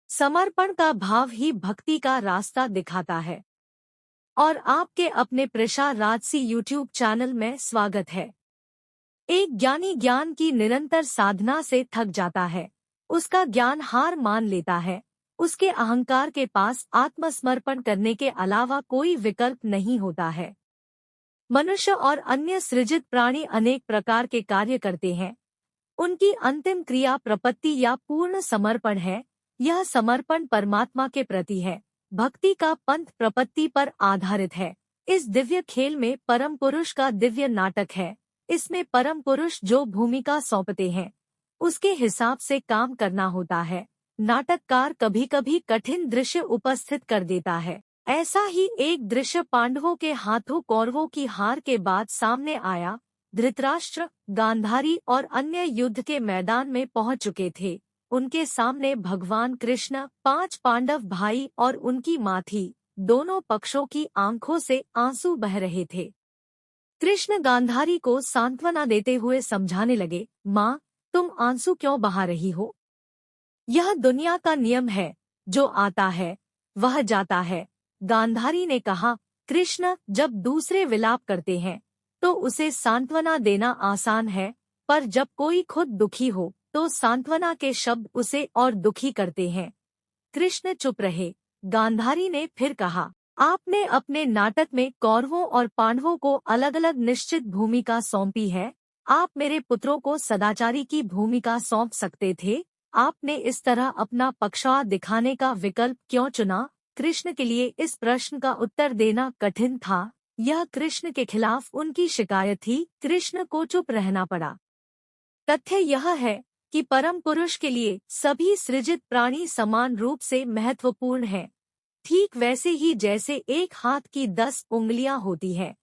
समर्पण का भाव ही भक्ति का रास्ता दिखाता है। और आपके अपने प्रसार राजसी यूट्यूब चैनल में स्वागत है। एक ज्ञानी ज्ञान की निरंतर साधना से थक जाता है, उसका ज्ञान हार मान लेता है, उसके अहंकार के पास आत्मसमर्पण करने के अलावा कोई विकल्प नहीं होता है। मनुष्य और अन्य सृजित प्राणी अनेक प्रकार के कार्य करते हैं। उनकी अंतिम क्रिया प्रपत्ति या पूर्ण समर्पण है। यह समर्पण परमात्मा के प्रति है। भक्ति का पंथ प्रपत्ति पर आधारित है। इस दिव्य खेल में परम पुरुष का दिव्य नाटक है। इसमें परम पुरुष जो भूमिका सौंपते हैं, उसके हिसाब से काम करना होता है। नाटककार कभी कभी कठिन दृश्य उपस्थित कर देता है। ऐसा ही एक दृश्य पांडवों के हाथों कौरवों की हार के बाद सामने आया। धृतराष्ट्र, गांधारी और अन्य युद्ध के मैदान में पहुंच चुके थे। उनके सामने भगवान कृष्ण, 5 पांडव भाई और उनकी माँ थी। दोनों पक्षों की आंखों से आंसू बह रहे थे। कृष्ण गांधारी को सांत्वना देते हुए समझाने लगे, माँ, तुम आंसू क्यों बहा रही हो? यह दुनिया का नियम है, जो आता है वह जाता है। गांधारी ने कहा, कृष्ण, जब दूसरे विलाप करते हैं तो उसे सांत्वना देना आसान है, पर जब कोई खुद दुखी हो तो सांत्वना के शब्द उसे और दुखी करते हैं। कृष्ण चुप रहे। गांधारी ने फिर कहा, आपने अपने नाटक में कौरवों और पांडवों को अलग अलग निश्चित भूमिका सौंपी है। आप मेरे पुत्रों को सदाचारी की भूमिका सौंप सकते थे। आपने इस तरह अपना पक्षपात दिखाने का विकल्प क्यों चुना? कृष्ण के लिए इस प्रश्न का उत्तर देना कठिन था। यह कृष्ण के खिलाफ उनकी शिकायत थी। कृष्ण को चुप रहना पड़ा। तथ्य यह है कि परम पुरुष के लिए सभी सृजित प्राणी समान रूप से महत्वपूर्ण हैं। ठीक वैसे ही जैसे एक हाथ की 10 उंगलियां होती है,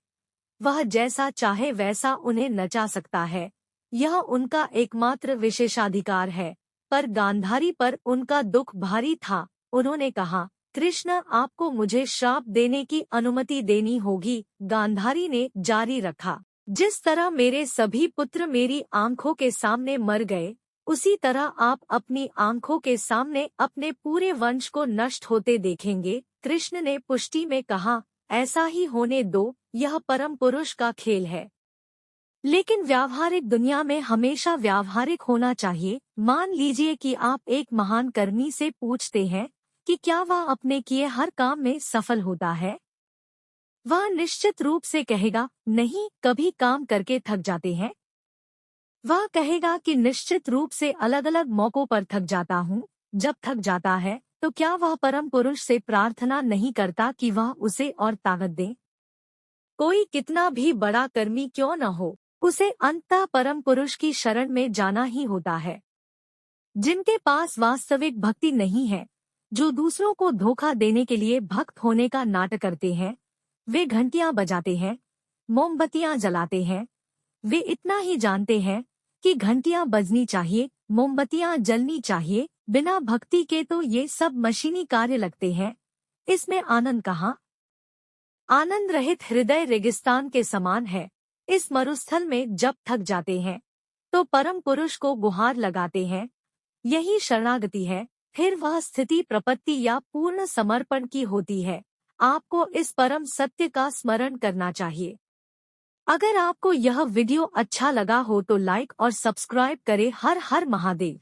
वह जैसा चाहे वैसा उन्हें नचा सकता है। यह उनका एकमात्र विशेषाधिकार है। पर गांधारी पर उनका दुख भारी था। उन्होंने कहा, कृष्ण, आपको मुझे श्राप देने की अनुमति देनी होगी। गांधारी ने जारी रखा, जिस तरह मेरे सभी पुत्र मेरी आंखों के सामने मर गए, उसी तरह आप अपनी आंखों के सामने अपने पूरे वंश को नष्ट होते देखेंगे। कृष्ण ने पुष्टि में कहा, ऐसा ही होने दो, यह परम पुरुष का खेल है। लेकिन व्यावहारिक दुनिया में हमेशा व्यावहारिक होना चाहिए। मान लीजिए कि आप एक महान कर्मी से पूछते हैं कि क्या वह अपने किए हर काम में सफल होता है? वह निश्चित रूप से कहेगा, नहीं, कभी काम करके थक जाते हैं। वह कहेगा कि निश्चित रूप से अलग अलग मौकों पर थक जाता हूँ। जब थक जाता है तो क्या वह परम पुरुष से प्रार्थना नहीं करता कि वह उसे और ताकत दे? कोई कितना भी बड़ा कर्मी क्यों न हो, उसे अंततः परम पुरुष की शरण में जाना ही होता है। जिनके पास वास्तविक भक्ति नहीं है, जो दूसरों को धोखा देने के लिए भक्त होने का नाटक करते हैं, वे घंटियां बजाते हैं, मोमबत्तियां जलाते हैं। वे इतना ही जानते हैं कि घंटियां बजनी चाहिए, मोमबत्तियां जलनी चाहिए। बिना भक्ति के तो ये सब मशीनी कार्य लगते हैं। इसमें आनंद कहाँ? आनंद रहित हृदय रेगिस्तान के समान है। इस मरुस्थल में जब थक जाते हैं तो परम पुरुष को गुहार लगाते हैं। यही शरणागति है। फिर वह स्थिति प्रपत्ति या पूर्ण समर्पण की होती है। आपको इस परम सत्य का स्मरण करना चाहिए। अगर आपको यह वीडियो अच्छा लगा हो तो लाइक और सब्सक्राइब करें। हर हर महादेव।